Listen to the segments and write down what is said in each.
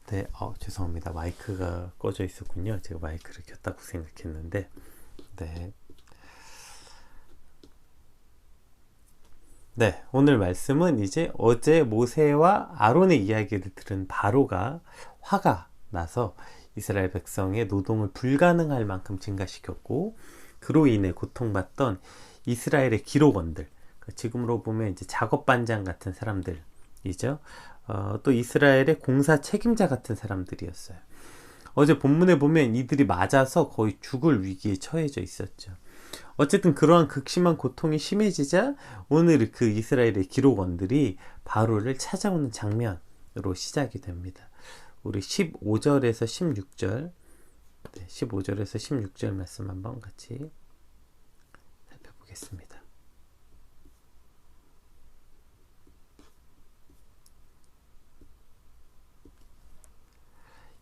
네, 죄송합니다. 마이크가 꺼져 있었군요. 제가 마이크를 켰다고 생각했는데, 네. 네, 오늘 말씀은 이제 어제 모세와 아론의 이야기를 들은 바로가 화가 나서 이스라엘 백성의 노동을 불가능할 만큼 증가시켰고, 그로 인해 고통받던 이스라엘의 기록원들, 지금으로 보면 이제 작업반장 같은 사람들이죠. 또 이스라엘의 공사 책임자 같은 사람들이었어요. 어제 본문에 보면 이들이 맞아서 거의 죽을 위기에 처해져 있었죠. 어쨌든 그러한 극심한 고통이 심해지자 오늘 그 이스라엘의 기록원들이 바로를 찾아오는 장면으로 시작이 됩니다. 우리 15절에서 16절, 15절에서 16절 말씀 한번 같이 살펴보겠습니다.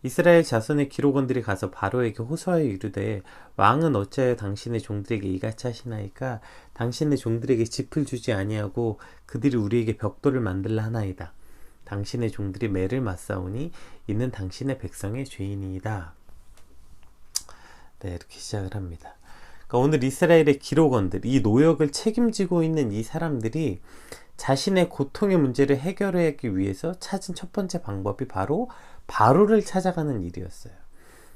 이스라엘 자손의 기록원들이 가서 바로에게 호소하여 이르되 왕은 어찌하여 당신의 종들에게 이같이 하시나이까 당신의 종들에게 짚을 주지 아니하고 그들이 우리에게 벽돌을 만들라 하나이다. 당신의 종들이 매를 맞사오니 이는 당신의 백성의 죄인이다. 네, 이렇게 시작을 합니다. 그러니까 오늘 이스라엘의 기록원들, 이 노역을 책임지고 있는 이 사람들이 자신의 고통의 문제를 해결하기 위해서 찾은 첫 번째 방법이 바로 바로를 찾아가는 일이었어요.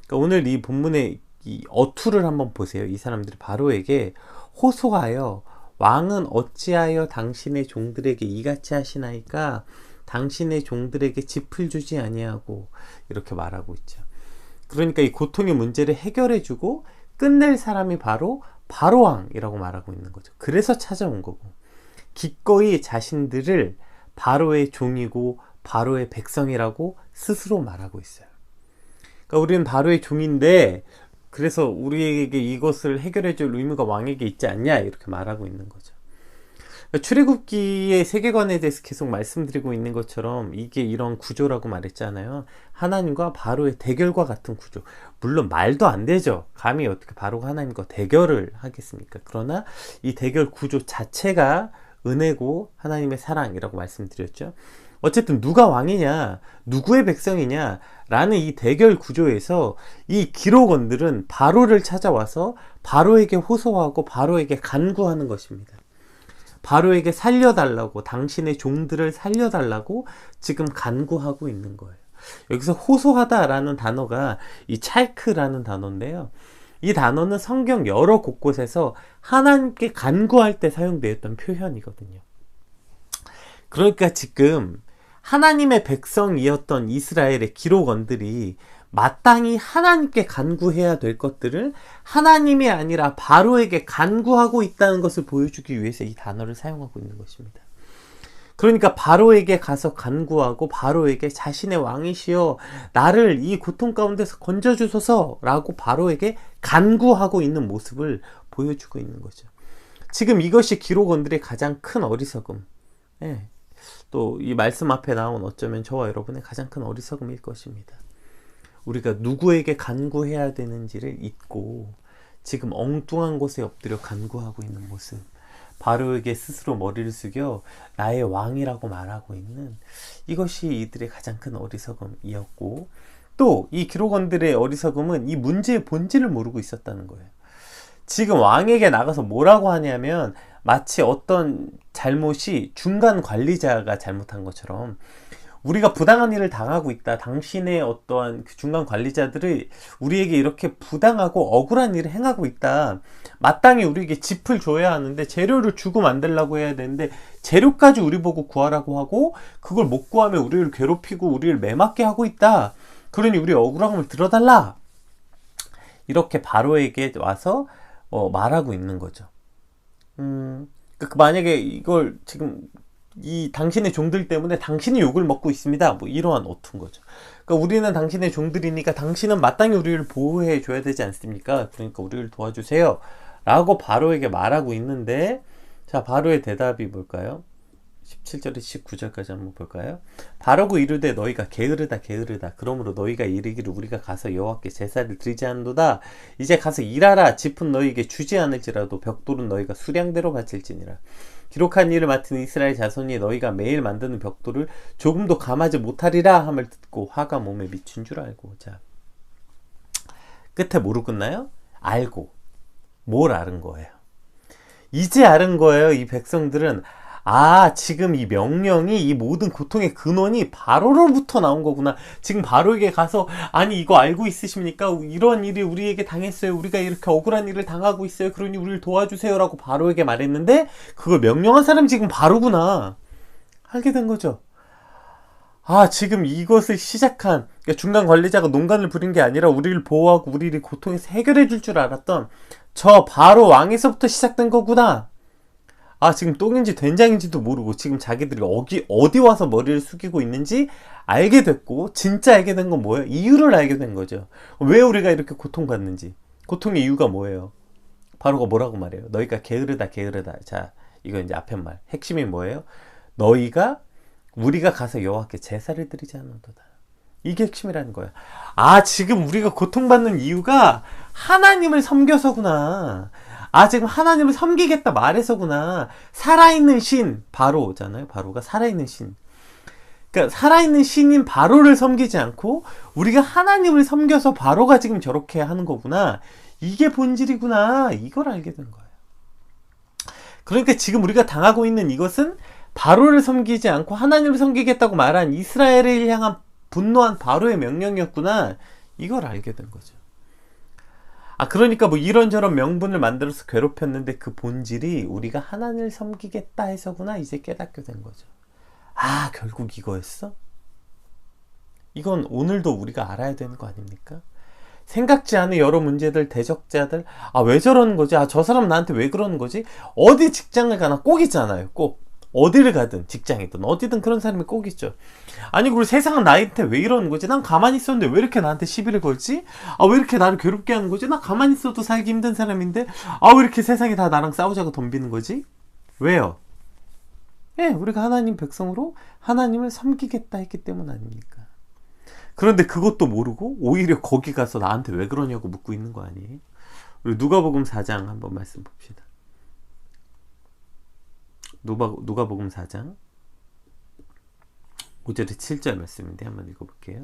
그러니까 오늘 이 본문의 이 어투를 한번 보세요. 이 사람들이 바로에게 호소하여 왕은 어찌하여 당신의 종들에게 이같이 하시나이까 당신의 종들에게 짚을 주지 아니하고 이렇게 말하고 있죠. 그러니까 이 고통의 문제를 해결해주고 끝낼 사람이 바로 바로왕이라고 말하고 있는 거죠. 그래서 찾아온 거고 기꺼이 자신들을 바로의 종이고 바로의 백성이라고 스스로 말하고 있어요. 그러니까 우리는 바로의 종인데 그래서 우리에게 이것을 해결해 줄 의무가 왕에게 있지 않냐 이렇게 말하고 있는 거죠. 그러니까 출애굽기의 세계관에 대해서 계속 말씀드리고 있는 것처럼 이게 이런 구조라고 말했잖아요. 하나님과 바로의 대결과 같은 구조. 물론 말도 안 되죠. 감히 어떻게 바로가 하나님과 대결을 하겠습니까? 그러나 이 대결 구조 자체가 은혜고 하나님의 사랑이라고 말씀드렸죠. 어쨌든 누가 왕이냐, 누구의 백성이냐 라는 이 대결 구조에서 이 기록원들은 바로를 찾아와서 바로에게 호소하고 바로에게 간구하는 것입니다. 바로에게 살려달라고, 당신의 종들을 살려달라고 지금 간구하고 있는 거예요. 여기서 호소하다라는 단어가 이 찰크라는 단어인데요. 이 단어는 성경 여러 곳곳에서 하나님께 간구할 때 사용되었던 표현이거든요. 그러니까 지금 하나님의 백성이었던 이스라엘의 기록원들이 마땅히 하나님께 간구해야 될 것들을 하나님이 아니라 바로에게 간구하고 있다는 것을 보여주기 위해서 이 단어를 사용하고 있는 것입니다. 그러니까 바로에게 가서 간구하고 바로에게 자신의 왕이시여 나를 이 고통 가운데서 건져주소서 라고 바로에게 간구하고 있는 모습을 보여주고 있는 거죠. 지금 이것이 기록원들의 가장 큰 어리석음, 또 이 말씀 앞에 나온 어쩌면 저와 여러분의 가장 큰 어리석음일 것입니다. 우리가 누구에게 간구해야 되는지를 잊고 지금 엉뚱한 곳에 엎드려 간구하고 있는 모습, 바로에게 스스로 머리를 숙여 나의 왕이라고 말하고 있는 이것이 이들의 가장 큰 어리석음이었고, 또 이 기록원들의 어리석음은 이 문제의 본질을 모르고 있었다는 거예요. 지금 왕에게 나가서 뭐라고 하냐면 마치 어떤 잘못이 중간 관리자가 잘못한 것처럼 우리가 부당한 일을 당하고 있다. 당신의 어떠한 그 중간 관리자들이 우리에게 이렇게 부당하고 억울한 일을 행하고 있다. 마땅히 우리에게 짚을 줘야 하는데 재료를 주고 만들라고 해야 되는데 재료까지 우리 보고 구하라고 하고 그걸 못 구하면 우리를 괴롭히고 우리를 매맞게 하고 있다. 그러니 우리 억울함을 들어달라. 이렇게 바로에게 와서 말하고 있는 거죠. 만약에 이걸 지금 이 당신의 종들 때문에 당신이 욕을 먹고 있습니다. 뭐 이러한 어투인 거죠. 그러니까 우리는 당신의 종들이니까 당신은 마땅히 우리를 보호해 줘야 되지 않습니까? 그러니까 우리를 도와주세요. 라고 바로에게 말하고 있는데, 자, 바로의 대답이 뭘까요? 17절에서 19절까지 한번 볼까요? 바로고 이르되 너희가 게으르다 게으르다. 그러므로 너희가 이르기를 우리가 가서 여호와께 제사를 드리지 않노다. 이제 가서 일하라. 짚은 너희에게 주지 않을지라도 벽돌은 너희가 수량대로 바칠지니라. 기록한 일을 맡은 이스라엘 자손이 너희가 매일 만드는 벽돌을 조금도 감하지 못하리라 함을 듣고 화가 몸에 미친 줄 알고. 자, 끝에 뭐로 끝나요? 알고. 뭘 아는 거예요? 이제 아는 거예요. 이 백성들은 지금 이 명령이, 이 모든 고통의 근원이 바로로부터 나온 거구나. 지금 바로에게 가서 아니 이거 알고 있으십니까? 이런 일이 우리에게 당했어요. 우리가 이렇게 억울한 일을 당하고 있어요. 그러니 우리를 도와주세요 라고 바로에게 말했는데 그걸 명령한 사람이 지금 바로구나. 알게 된 거죠. 지금 이것을 시작한, 그러니까 중간 관리자가 농간을 부린 게 아니라 우리를 보호하고 우리를 고통에서 해결해 줄 줄 알았던 저 바로 왕에서부터 시작된 거구나. 지금 똥인지 된장인지도 모르고 지금 자기들이 어디 와서 머리를 숙이고 있는지 알게 됐고, 진짜 알게 된 건 뭐예요? 이유를 알게 된 거죠. 왜 우리가 이렇게 고통받는지. 고통의 이유가 뭐예요? 바로가 뭐라고 말해요? 너희가 게으르다. 자, 이거 이제 앞에 말. 핵심이 뭐예요? 우리가 가서 여호와께 제사를 드리지 않는도다. 이게 핵심이라는 거야. 지금 우리가 고통받는 이유가 하나님을 섬겨서구나. 지금 하나님을 섬기겠다 말해서구나. 살아있는 신, 바로잖아요. 바로가 살아있는 신. 그러니까 살아있는 신인 바로를 섬기지 않고 우리가 하나님을 섬겨서 바로가 지금 저렇게 하는 거구나. 이게 본질이구나. 이걸 알게 된 거예요. 그러니까 지금 우리가 당하고 있는 이것은 바로를 섬기지 않고 하나님을 섬기겠다고 말한 이스라엘을 향한 분노한 바로의 명령이었구나. 이걸 알게 된 거죠. 그러니까 뭐 이런저런 명분을 만들어서 괴롭혔는데 그 본질이 우리가 하나님을 섬기겠다 해서구나. 이제 깨닫게 된 거죠. 결국 이거였어? 이건 오늘도 우리가 알아야 되는 거 아닙니까? 생각지 않은 여러 문제들, 대적자들, 왜 저러는 거지? 저 사람 나한테 왜 그러는 거지? 어디 직장을 가나 꼭 있잖아요. 꼭. 어디를 가든, 직장이든 어디든 그런 사람이 꼭 있죠. 그리고 세상은 나한테 왜 이러는 거지? 난 가만히 있었는데 왜 이렇게 나한테 시비를 걸지? 왜 이렇게 나를 괴롭게 하는 거지? 나 가만히 있어도 살기 힘든 사람인데 왜 이렇게 세상이 다 나랑 싸우자고 덤비는 거지? 왜요? 우리가 하나님 백성으로 하나님을 섬기겠다 했기 때문 아닙니까? 그런데 그것도 모르고 오히려 거기 가서 나한테 왜 그러냐고 묻고 있는 거 아니에요? 우리 누가복음 4장 한번 말씀 봅시다. 누가복음 4장 5절에 7절 말씀인데 한번 읽어볼게요.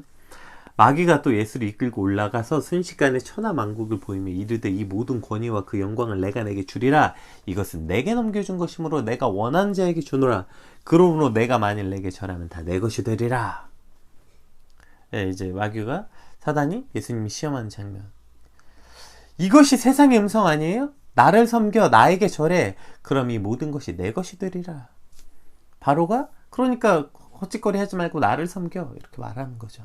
마귀가 또 예수를 이끌고 올라가서 순식간에 천하만국을 보이며 이르되 이 모든 권위와 그 영광을 내가 내게 주리라. 이것은 내게 넘겨준 것이므로 내가 원하는 자에게 주노라. 그러므로 내가 만일 내게 절하면 다 내 것이 되리라. 이제 마귀가, 사단이 예수님이 시험하는 장면. 이것이 세상의 음성 아니에요? 나를 섬겨 나에게 절해. 그럼 이 모든 것이 내 것이 되리라. 바로가 그러니까 헛짓거리 하지 말고 나를 섬겨 이렇게 말하는 거죠.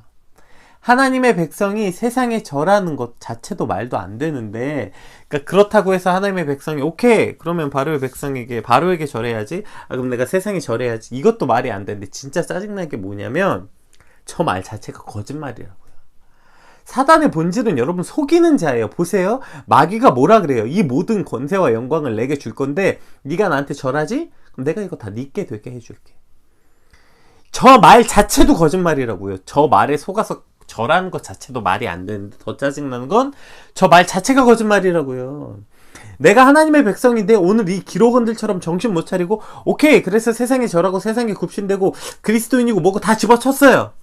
하나님의 백성이 세상에 절하는 것 자체도 말도 안 되는데, 그러니까 그렇다고 해서 하나님의 백성이 오케이 그러면 바로에게 절해야지. 그럼 내가 세상에 절해야지. 이것도 말이 안 되는데 진짜 짜증나는 게 뭐냐면 저 말 자체가 거짓말이라고. 사단의 본질은 여러분 속이는 자예요. 보세요. 마귀가 뭐라 그래요? 이 모든 권세와 영광을 내게 줄 건데 네가 나한테 절하지? 그럼 내가 이거 다 네게 되게 해줄게. 저 말 자체도 거짓말이라고요. 저 말에 속아서 절하는 것 자체도 말이 안 되는데 더 짜증나는 건 저 말 자체가 거짓말이라고요. 내가 하나님의 백성인데 오늘 이 기록원들처럼 정신 못 차리고 오케이 그래서 세상에 절하고 세상에 굽신대고 그리스도인이고 뭐고 다 집어쳤어요.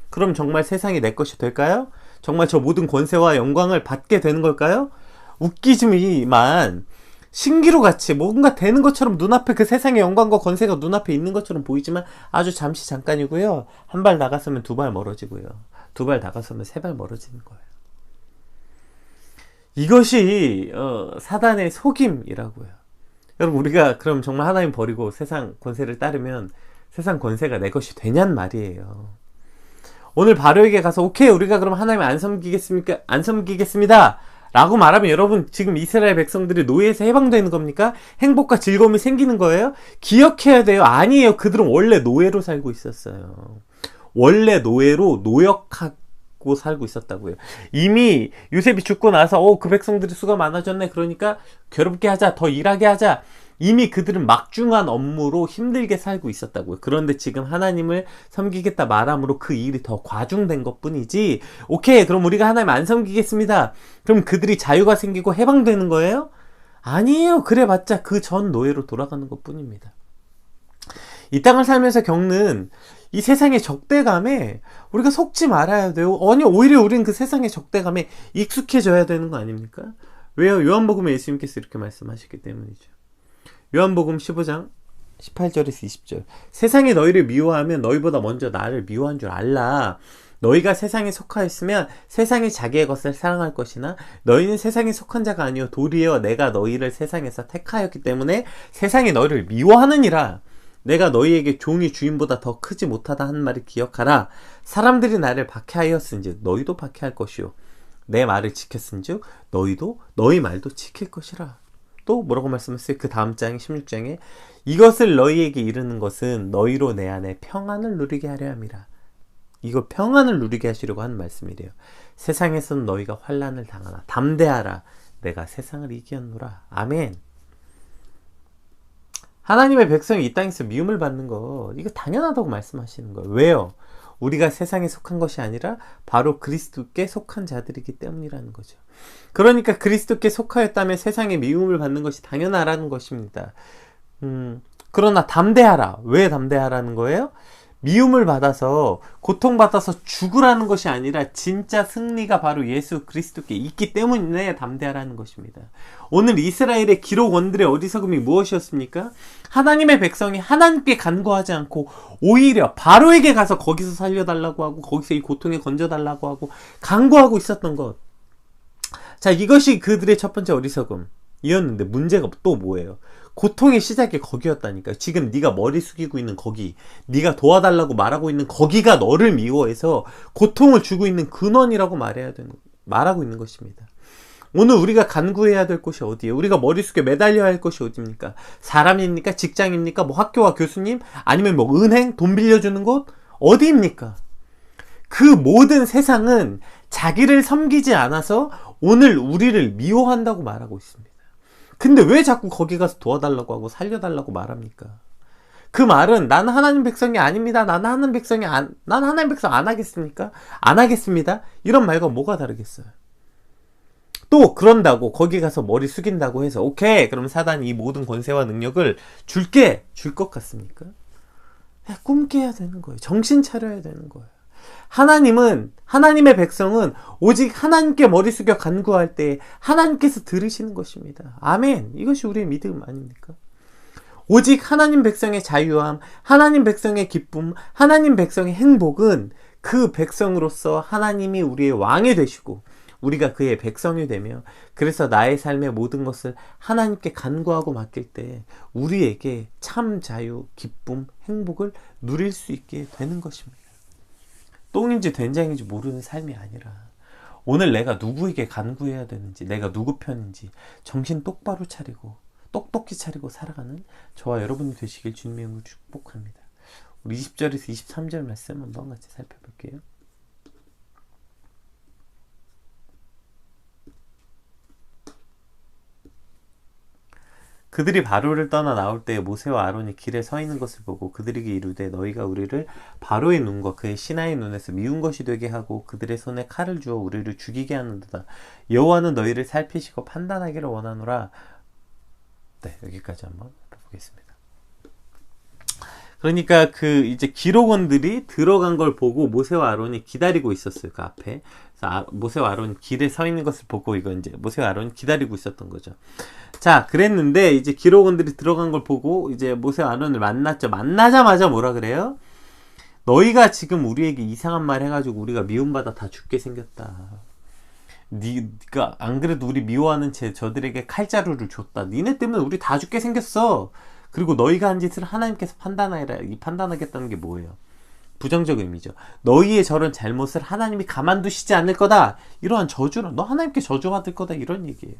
그럼 정말 세상이 내 것이 될까요? 정말 저 모든 권세와 영광을 받게 되는 걸까요? 웃기지만 신기루 같이 뭔가 되는 것처럼 눈앞에 그 세상의 영광과 권세가 눈앞에 있는 것처럼 보이지만 아주 잠시 잠깐이고요. 한 발 나갔으면 두 발 멀어지고요. 두 발 나갔으면 세 발 멀어지는 거예요. 이것이 사단의 속임이라고요. 여러분 우리가 그럼 정말 하나님 버리고 세상 권세를 따르면 세상 권세가 내 것이 되냔 말이에요. 오늘 바로에게 가서 오케이 우리가 그럼 하나님 안 섬기겠습니다 라고 말하면 여러분 지금 이스라엘 백성들이 노예에서 해방되는 겁니까? 행복과 즐거움이 생기는 거예요? 기억해야 돼요. 아니에요. 그들은 원래 노예로 살고 있었어요. 원래 노예로 노역하고 살고 있었다고요. 이미 요셉이 죽고 나서 그 백성들이 수가 많아졌네. 그러니까 괴롭게 하자, 더 일하게 하자. 이미 그들은 막중한 업무로 힘들게 살고 있었다고요. 그런데 지금 하나님을 섬기겠다 말함으로 그 일이 더 과중된 것뿐이지. 오케이 그럼 우리가 하나님 안 섬기겠습니다. 그럼 그들이 자유가 생기고 해방되는 거예요? 아니에요. 그래봤자 그 전 노예로 돌아가는 것뿐입니다. 이 땅을 살면서 겪는 이 세상의 적대감에 우리가 속지 말아야 돼요. 아니, 오히려 우리는 그 세상의 적대감에 익숙해져야 되는 거 아닙니까? 왜요? 요한복음에 예수님께서 이렇게 말씀하셨기 때문이죠. 요한복음 15장 18절에서 20절. 세상이 너희를 미워하면 너희보다 먼저 나를 미워한 줄 알라. 너희가 세상에 속하였으면 세상이 자기의 것을 사랑할 것이나 너희는 세상에 속한 자가 아니요 도리어 내가 너희를 세상에서 택하였기 때문에 세상이 너희를 미워하느니라. 내가 너희에게 종이 주인보다 더 크지 못하다 하는 말을 기억하라. 사람들이 나를 박해하였은즉 너희도 박해할 것이요 내 말을 지켰은즉 너희도 너희 말도 지킬 것이라. 또 뭐라고 말씀했어요? 그 다음 장 16장에 이것을 너희에게 이르는 것은 너희로 내 안에 평안을 누리게 하려 함이라. 이거 평안을 누리게 하시려고 하는 말씀이래요. 세상에서는 너희가 환난을 당하나 담대하라. 내가 세상을 이기었노라. 아멘. 하나님의 백성이 이 땅에서 미움을 받는 거 이거 당연하다고 말씀하시는 거예요. 왜요? 우리가 세상에 속한 것이 아니라 바로 그리스도께 속한 자들이기 때문이라는 거죠. 그러니까 그리스도께 속하였다면 세상에 미움을 받는 것이 당연하라는 것입니다. 그러나 담대하라. 왜 담대하라는 거예요? 미움을 받아서 고통받아서 죽으라는 것이 아니라 진짜 승리가 바로 예수 그리스도께 있기 때문에 담대하라는 것입니다. 오늘 이스라엘의 기록원들의 어리석음이 무엇이었습니까? 하나님의 백성이 하나님께 간구하지 않고 오히려 바로에게 가서 거기서 살려달라고 하고 거기서 이 고통에 건져달라고 하고 간구하고 있었던 것. 자, 이것이 그들의 첫 번째 어리석음이었는데 문제가 또 뭐예요? 고통의 시작이 거기였다니까요. 지금 네가 머리 숙이고 있는 거기, 네가 도와달라고 말하고 있는 거기가 너를 미워해서 고통을 주고 있는 근원이라고 말하고 있는 것입니다. 오늘 우리가 간구해야 될 곳이 어디예요? 우리가 머리 숙여 매달려야 할 곳이 어디입니까? 사람입니까? 직장입니까? 뭐 학교와 교수님? 아니면 뭐 은행? 돈 빌려주는 곳? 어디입니까? 그 모든 세상은 자기를 섬기지 않아서 오늘 우리를 미워한다고 말하고 있습니다. 근데 왜 자꾸 거기 가서 도와달라고 하고 살려달라고 말합니까? 그 말은 나는 하나님 백성이 아닙니다. 나는 하나님 백성 안 하겠습니까? 안 하겠습니다. 이런 말과 뭐가 다르겠어요? 또 그런다고 거기 가서 머리 숙인다고 해서 오케이 그럼 사단이 이 모든 권세와 능력을 줄 것 같습니까? 꿈 깨야 되는 거예요. 정신 차려야 되는 거예요. 하나님의 백성은 오직 하나님께 머리 숙여 간구할 때 하나님께서 들으시는 것입니다. 아멘. 이것이 우리의 믿음 아닙니까? 오직 하나님 백성의 자유함, 하나님 백성의 기쁨, 하나님 백성의 행복은 그 백성으로서 하나님이 우리의 왕이 되시고 우리가 그의 백성이 되며 그래서 나의 삶의 모든 것을 하나님께 간구하고 맡길 때 우리에게 참 자유, 기쁨, 행복을 누릴 수 있게 되는 것입니다. 똥인지 된장인지 모르는 삶이 아니라 오늘 내가 누구에게 간구해야 되는지 내가 누구 편인지 정신 똑바로 차리고 똑똑히 차리고 살아가는 저와 여러분이 되시길 주님의 이름으로 축복합니다. 우리 20절에서 23절 말씀 한번 같이 살펴볼게요. 그들이 바로를 떠나 나올 때에 모세와 아론이 길에 서 있는 것을 보고 그들에게 이르되 너희가 우리를 바로의 눈과 그의 신하의 눈에서 미운 것이 되게 하고 그들의 손에 칼을 주어 우리를 죽이게 하는도다. 여호와는 너희를 살피시고 판단하기를 원하노라. 네, 여기까지 한번 보겠습니다. 그러니까 이제 기록원들이 들어간 걸 보고 모세와 아론이 기다리고 있었어요. 그 앞에. 그래서 모세와 아론이 길에 서 있는 것을 보고 이거 이제 모세와 아론이 기다리고 있었던 거죠. 자, 그랬는데 이제 기록원들이 들어간 걸 보고 이제 모세와 아론을 만났죠. 만나자마자 뭐라 그래요? 너희가 지금 우리에게 이상한 말 해가지고 우리가 미움받아 다 죽게 생겼다. 네가 안 그래도 우리 미워하는 저들에게 칼자루를 줬다. 니네 때문에 우리 다 죽게 생겼어. 그리고 너희가 한 짓을 하나님께서 판단하라. 이 판단하겠다는 게 뭐예요? 부정적 의미죠. 너희의 저런 잘못을 하나님이 가만두시지 않을 거다. 이러한 저주로 너 하나님께 저주받을 거다. 이런 얘기예요.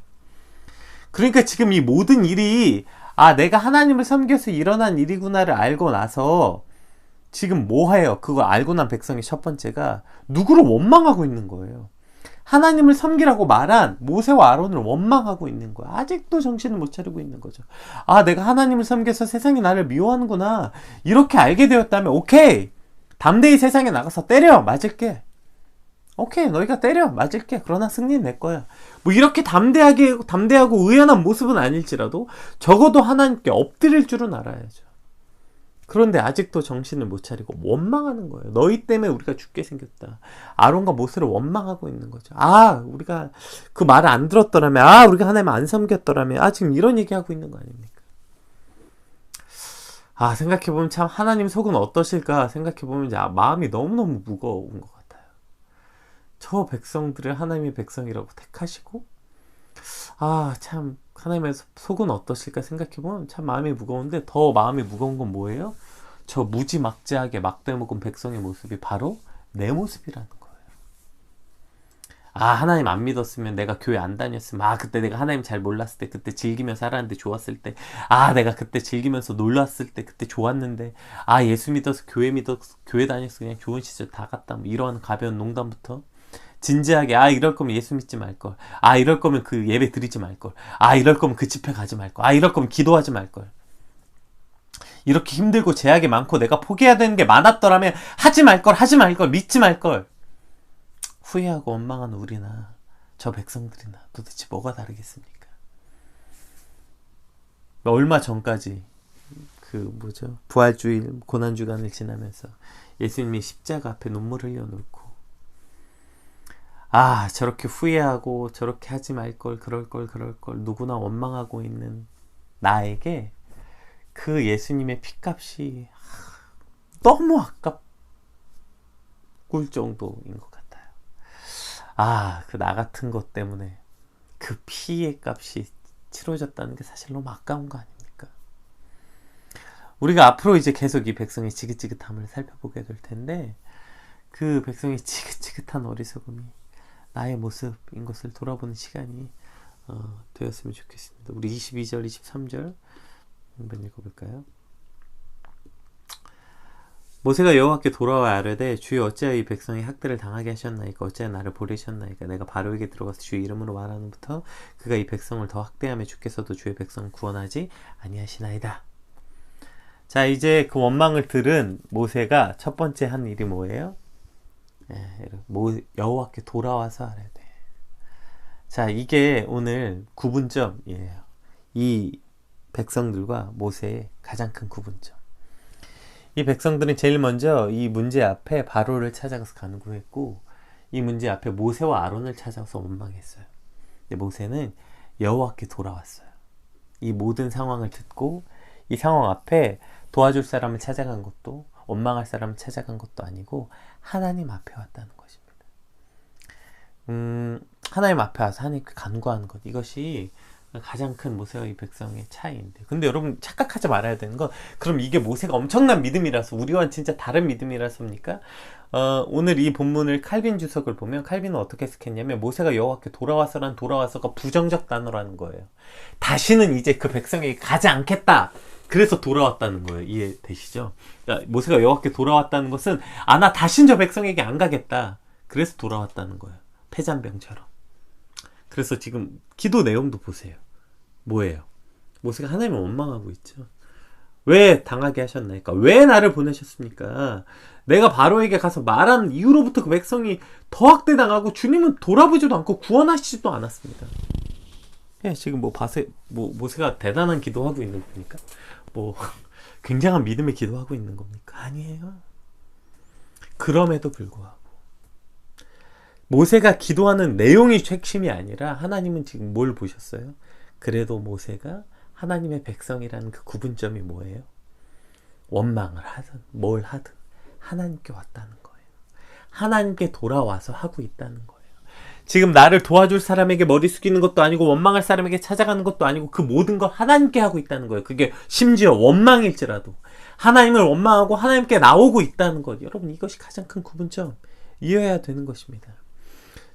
그러니까 지금 이 모든 일이 내가 하나님을 섬겨서 일어난 일이구나를 알고 나서 지금 뭐 해요? 그거 알고 난 백성의 첫 번째가 누구를 원망하고 있는 거예요. 하나님을 섬기라고 말한 모세와 아론을 원망하고 있는 거야. 아직도 정신을 못 차리고 있는 거죠. 내가 하나님을 섬겨서 세상이 나를 미워하는구나. 이렇게 알게 되었다면 오케이. 담대히 세상에 나가서 때려 맞을게. 오케이, 너희가 때려 맞을게. 그러나 승리는 내 거야. 뭐 이렇게 담대하고 의연한 모습은 아닐지라도 적어도 하나님께 엎드릴 줄은 알아야죠. 그런데 아직도 정신을 못 차리고 원망하는 거예요. 너희 때문에 우리가 죽게 생겼다. 아론과 모세를 원망하고 있는 거죠. 우리가 그 말을 안 들었더라면, 우리가 하나님 안 섬겼더라면, 지금 이런 얘기하고 있는 거 아닙니까? 생각해보면 참 하나님 속은 어떠실까 생각해보면 이제 마음이 너무너무 무거운 것 같아요. 저 백성들을 하나님의 백성이라고 택하시고, 참 하나님의 속은 어떠실까 생각해보면 참 마음이 무거운데, 더 마음이 무거운 건 뭐예요? 저 무지막지하게 막대먹은 백성의 모습이 바로 내 모습이라는 거예요. 하나님 안 믿었으면, 내가 교회 안 다녔으면, 그때 내가 하나님 잘 몰랐을 때, 그때 즐기면서 살았는데 좋았을 때, 내가 그때 즐기면서 놀랐을 때 그때 좋았는데, 예수 믿어서 교회 다녀서 그냥 좋은 시절 다 갔다. 뭐 이런 가벼운 농담부터 진지하게, 이럴 거면 예수 믿지 말걸, 이럴 거면 그 예배 드리지 말걸, 이럴 거면 그 집회 가지 말걸, 이럴 거면 기도하지 말걸, 이렇게 힘들고 제약이 많고 내가 포기해야 되는 게 많았더라면 하지 말걸, 믿지 말걸. 후회하고 원망한 우리나 저 백성들이나 도대체 뭐가 다르겠습니까? 얼마 전까지 부활주일 고난주간을 지나면서 예수님이 십자가 앞에 눈물 흘려놓고 저렇게 후회하고 저렇게 하지 말걸, 그럴걸 누구나 원망하고 있는 나에게 그 예수님의 피값이 너무 아깝을 정도인 것 같아요. 그 나 같은 것 때문에 그 피의 값이 치러졌다는 게 사실 너무 아까운 거 아닙니까? 우리가 앞으로 이제 계속 이 백성의 지긋지긋함을 살펴보게 될 텐데, 그 백성의 지긋지긋한 어리석음이 나의 모습인 것을 돌아보는 시간이 되었으면 좋겠습니다. 우리 22절, 23절 한번 읽어볼까요? 모세가 여호와께 돌아와 아뢰되, 주여 어찌하여 이 백성이 학대를 당하게 하셨나이까? 어찌하여 나를 보내셨나이까? 내가 바로에게 들어가서 주의 이름으로 말하는부터 그가 이 백성을 더 학대하며 주께서도 주의 백성을 구원하지 아니하시나이다. 자, 이제 그 원망을 들은 모세가 첫 번째 한 일이 뭐예요? 여호와께 돌아와서 아뢰되. 자, 이게 오늘 구분점이에요. 이 백성들과 모세의 가장 큰 구분점. 이 백성들은 제일 먼저 이 문제 앞에 바로를 찾아가서 간구했고, 이 문제 앞에 모세와 아론을 찾아서 원망했어요. 근데 모세는 여호와께 돌아왔어요. 이 모든 상황을 듣고 이 상황 앞에 도와줄 사람을 찾아간 것도, 원망할 사람을 찾아간 것도 아니고 하나님 앞에 왔다는 것입니다. 하나님 앞에 와서 하나님께 간구하는 것, 이것이 가장 큰 모세와 이 백성의 차이인데, 근데 여러분 착각하지 말아야 되는 건, 그럼 이게 모세가 엄청난 믿음이라서, 우리와는 진짜 다른 믿음이라서입니까? 오늘 이 본문을 칼빈 주석을 보면 칼빈은 어떻게 해석했냐면, 모세가 여호와께 돌아와서란 돌아와서가 부정적 단어라는 거예요. 다시는 이제 그 백성에게 가지 않겠다, 그래서 돌아왔다는 거예요. 이해되시죠? 그러니까 모세가 여호와께 돌아왔다는 것은, 나 다신 저 백성에게 안 가겠다, 그래서 돌아왔다는 거예요. 패잔병처럼. 그래서 지금 기도 내용도 보세요. 뭐예요? 모세가 하나님을 원망하고 있죠. 왜 당하게 하셨나이까? 왜 나를 보내셨습니까? 내가 바로에게 가서 말한 이후로부터 그 백성이 더 학대당하고 주님은 돌아보지도 않고 구원하시지도 않았습니다. 지금 모세가 대단한 기도하고 있는 겁니까? 굉장한 믿음의 기도하고 있는 겁니까? 아니에요. 그럼에도 불구하고 모세가 기도하는 내용이 핵심이 아니라, 하나님은 지금 뭘 보셨어요? 그래도 모세가 하나님의 백성이라는 그 구분점이 뭐예요? 원망을 하든 뭘 하든 하나님께 왔다는 거예요. 하나님께 돌아와서 하고 있다는 거예요. 지금 나를 도와줄 사람에게 머리 숙이는 것도 아니고, 원망할 사람에게 찾아가는 것도 아니고, 그 모든 걸 하나님께 하고 있다는 거예요. 그게 심지어 원망일지라도 하나님을 원망하고 하나님께 나오고 있다는 것. 여러분, 이것이 가장 큰 구분점, 이해해야 되는 것입니다.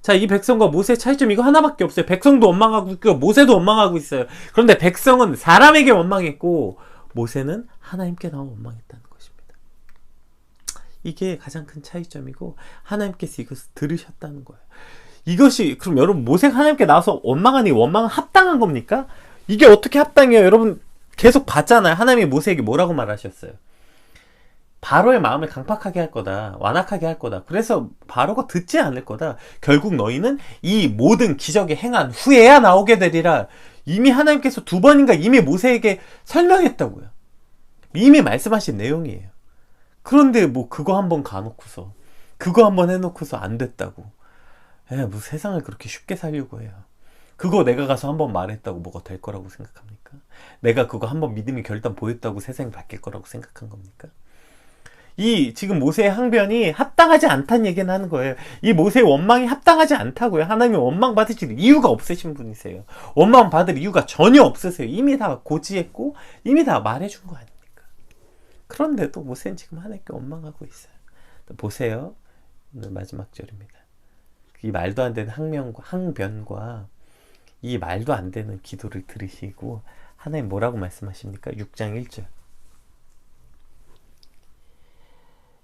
자, 이 백성과 모세의 차이점 이거 하나밖에 없어요. 백성도 원망하고 있고 모세도 원망하고 있어요. 그런데 백성은 사람에게 원망했고 모세는 하나님께 나와 원망했다는 것입니다. 이게 가장 큰 차이점이고, 하나님께서 이것을 들으셨다는 거예요. 이것이, 그럼 여러분, 모세가 하나님께 나와서 원망하니 원망은 합당한 겁니까? 이게 어떻게 합당해요? 여러분 계속 봤잖아요. 하나님이 모세에게 뭐라고 말하셨어요? 바로의 마음을 강팍하게 할 거다, 완악하게 할 거다. 그래서 바로가 듣지 않을 거다. 결국 너희는 이 모든 기적이 행한 후에야 나오게 되리라. 이미 하나님께서 2번인가 이미 모세에게 설명했다고요. 이미 말씀하신 내용이에요. 그런데 뭐 그거 한번 가놓고서 그거 한번 해놓고서 안 됐다고 뭐 세상을 그렇게 쉽게 살려고 해요. 그거 내가 가서 한번 말했다고 뭐가 될 거라고 생각합니까? 내가 그거 한번 믿음의 결단 보였다고 세상이 바뀔 거라고 생각한 겁니까? 이 지금 모세의 항변이 합당하지 않다는 얘기는 하는 거예요. 이 모세의 원망이 합당하지 않다고요. 하나님이 원망 받으실 이유가 없으신 분이세요. 원망 받을 이유가 전혀 없으세요. 이미 다 고지했고 이미 다 말해준 거 아닙니까? 그런데도 모세는 지금 하나님께 원망하고 있어요. 보세요. 오늘 마지막 절입니다. 이 말도 안 되는 항변과 이 말도 안 되는 기도를 들으시고 하나님 뭐라고 말씀하십니까? 6장 1절.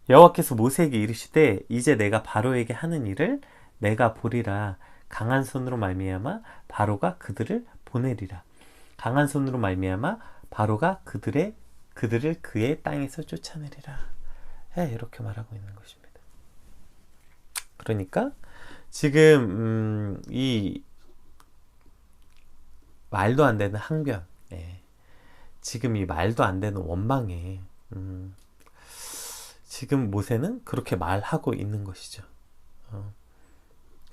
여호와께서 모세에게 이르시되 이제 내가 바로에게 하는 일을 내가 보리라. 강한 손으로 말미암아 바로가 그들을 보내리라. 강한 손으로 말미암아 바로가 그들을 그의 땅에서 쫓아내리라. 이렇게 말하고 있는 것입니다. 그러니까 지금 이 말도 안 되는 항변, 지금 이 말도 안 되는 원망에 지금 모세는 그렇게 말하고 있는 것이죠.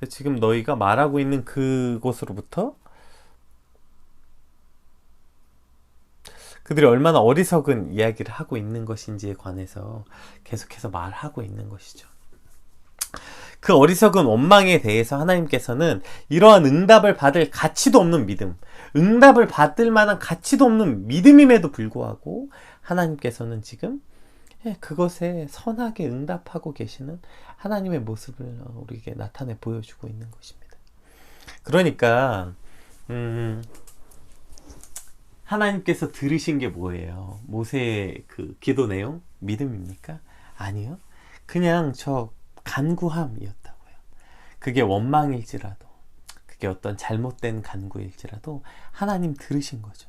지금 너희가 말하고 있는 그곳으로부터 그들이 얼마나 어리석은 이야기를 하고 있는 것인지에 관해서 계속해서 말하고 있는 것이죠. 그 어리석은 원망에 대해서 하나님께서는 이러한 응답을 받을 가치도 없는 믿음, 응답을 받을 만한 가치도 없는 믿음임에도 불구하고 하나님께서는 지금 그것에 선하게 응답하고 계시는 하나님의 모습을 우리에게 나타내 보여주고 있는 것입니다. 그러니까 하나님께서 들으신 게 뭐예요? 모세의 그 기도 내용? 믿음입니까? 아니요. 그냥 저 간구함이었다고요. 그게 원망일지라도, 그게 어떤 잘못된 간구일지라도 하나님 들으신 거죠.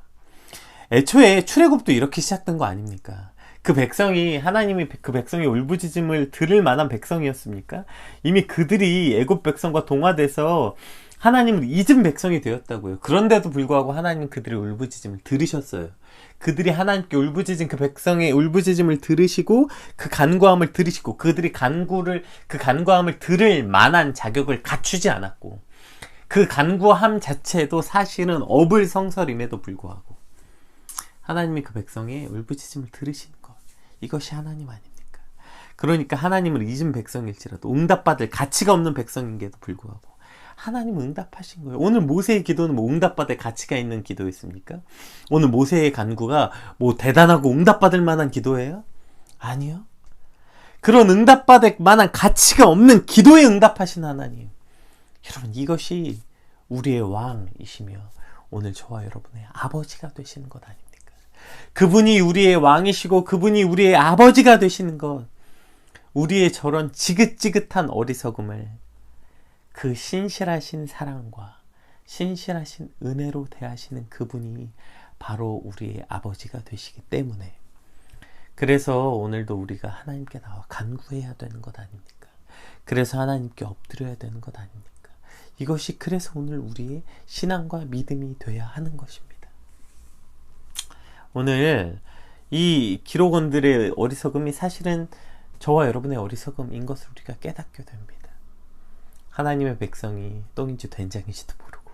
애초에 출애굽도 이렇게 시작된 거 아닙니까? 그 백성이 하나님이 그 백성의 울부짖음을 들을 만한 백성이었습니까? 이미 그들이 애굽 백성과 동화돼서 하나님을 잊은 백성이 되었다고요. 그런데도 불구하고 하나님은 그들의 울부짖음을 들으셨어요. 그들이 하나님께 울부짖은 그 백성의 울부짖음을 들으시고 그 간구함을 들으시고 그들이 그 간구함을 들을 만한 자격을 갖추지 않았고 그 간구함 자체도 사실은 어불성설임에도 불구하고 하나님이 그 백성의 울부짖음을 들으신 것, 이것이 하나님 아닙니까? 그러니까 하나님을 잊은 백성일지라도 응답받을 가치가 없는 백성인데도 불구하고 하나님은 응답하신 거예요. 오늘 모세의 기도는 뭐 응답받을 가치가 있는 기도였습니까? 오늘 모세의 간구가 뭐 대단하고 응답받을 만한 기도예요? 아니요. 그런 응답받을 만한 가치가 없는 기도에 응답하신 하나님. 여러분, 이것이 우리의 왕이시며 오늘 저와 여러분의 아버지가 되시는 것 아닙니까? 그분이 우리의 왕이시고 그분이 우리의 아버지가 되시는 것, 우리의 저런 지긋지긋한 어리석음을 그 신실하신 사랑과 신실하신 은혜로 대하시는 그분이 바로 우리의 아버지가 되시기 때문에, 그래서 오늘도 우리가 하나님께 나와 간구해야 되는 것 아닙니까? 그래서 하나님께 엎드려야 되는 것 아닙니까? 이것이 그래서 오늘 우리의 신앙과 믿음이 돼야 하는 것입니다. 오늘 이 기록원들의 어리석음이 사실은 저와 여러분의 어리석음인 것을 우리가 깨닫게 됩니다. 하나님의 백성이 똥인지 된장인지도 모르고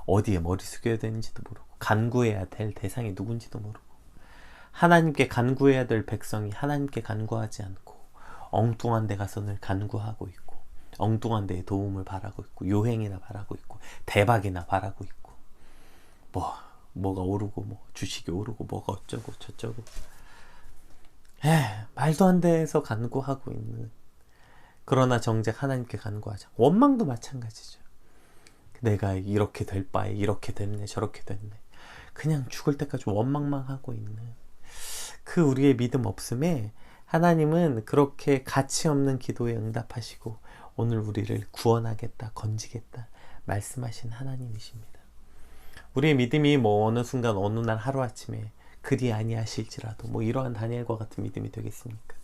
어디에 머리 숙여야 되는지도 모르고 간구해야 될 대상이 누군지도 모르고 하나님께 간구해야 될 백성이 하나님께 간구하지 않고 엉뚱한 데 가서 늘 간구하고 있고 엉뚱한 데에 도움을 바라고 있고 요행이나 바라고 있고 대박이나 바라고 있고 뭐가 오르고 뭐 주식이 오르고 뭐가 어쩌고 저쩌고 말도 안 돼서 간구하고 있는, 그러나 정작 하나님께 간구하자. 원망도 마찬가지죠. 내가 이렇게 될 바에 이렇게 됐네 저렇게 됐네 그냥 죽을 때까지 원망만 하고 있는 그 우리의 믿음 없음에 하나님은 그렇게 가치 없는 기도에 응답하시고 오늘 우리를 구원하겠다 건지겠다 말씀하신 하나님이십니다. 우리의 믿음이 뭐 어느 순간 어느 날 하루아침에 그리 아니하실지라도 뭐 이러한 다니엘과 같은 믿음이 되겠습니까?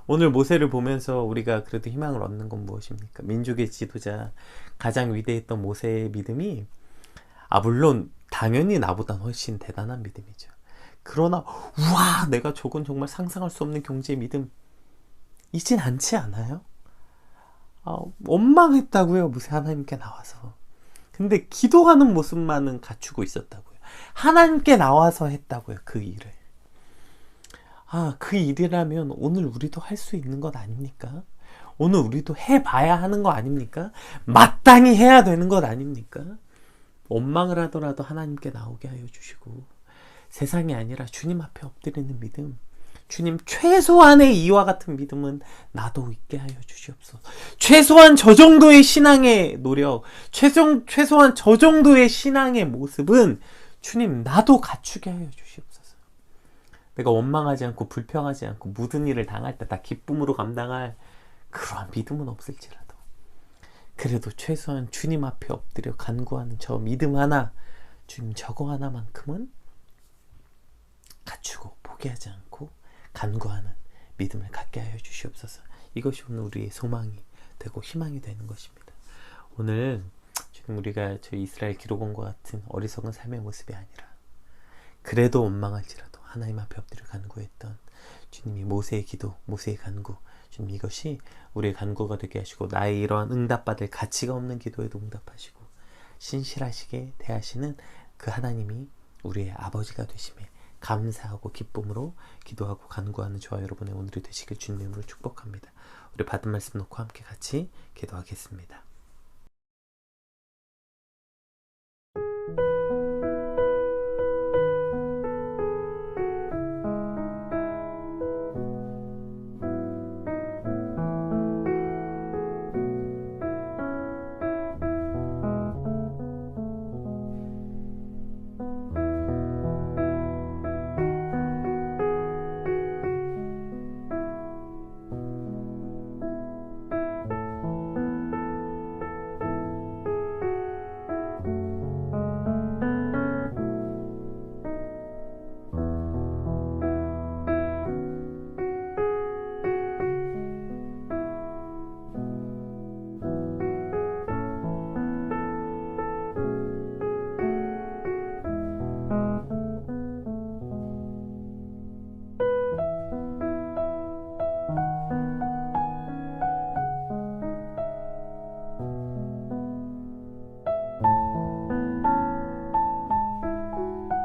오늘 모세를 보면서 우리가 그래도 희망을 얻는 건 무엇입니까? 민족의 지도자 가장 위대했던 모세의 믿음이 물론 당연히 나보다 훨씬 대단한 믿음이죠. 그러나 우와, 내가 저건 정말 상상할 수 없는 경제의 믿음 이진 않지 않아요? 원망했다고요, 무새 하나님께 나와서. 근데 기도하는 모습만은 갖추고 있었다고요. 하나님께 나와서 했다고요, 그 일을. 그 일이라면 오늘 우리도 할 수 있는 것 아닙니까? 오늘 우리도 해봐야 하는 거 아닙니까? 마땅히 해야 되는 것 아닙니까? 원망을 하더라도 하나님께 나오게 하여 주시고, 세상이 아니라 주님 앞에 엎드리는 믿음, 주님 최소한의 이와 같은 믿음은 나도 있게 하여 주시옵소서. 최소한 저 정도의 신앙의 노력, 최소한 저 정도의 신앙의 모습은 주님 나도 갖추게 하여 주시옵소서. 내가 원망하지 않고 불평하지 않고 모든 일을 당할 때 다 기쁨으로 감당할 그러한 믿음은 없을지라도, 그래도 최소한 주님 앞에 엎드려 간구하는 저 믿음 하나, 주님 저거 하나만큼은 갖추고 포기하지 않고 간구하는 믿음을 갖게 하여 주시옵소서. 이것이 오늘 우리의 소망이 되고 희망이 되는 것입니다. 오늘 지금 우리가 저희 이스라엘 기록원과 같은 어리석은 삶의 모습이 아니라, 그래도 원망할지라도 하나님 앞에 엎드려 간구했던 주님이 모세의 기도, 모세의 간구, 주님 이것이 우리의 간구가 되게 하시고, 나의 이러한 응답받을 가치가 없는 기도에도 응답하시고 신실하시게 대하시는 그 하나님이 우리의 아버지가 되심에 감사하고 기쁨으로 기도하고 간구하는 저와 여러분의 오늘이 되시길 주님의 이름으로 축복합니다. 우리 받은 말씀 놓고 함께 같이 기도하겠습니다.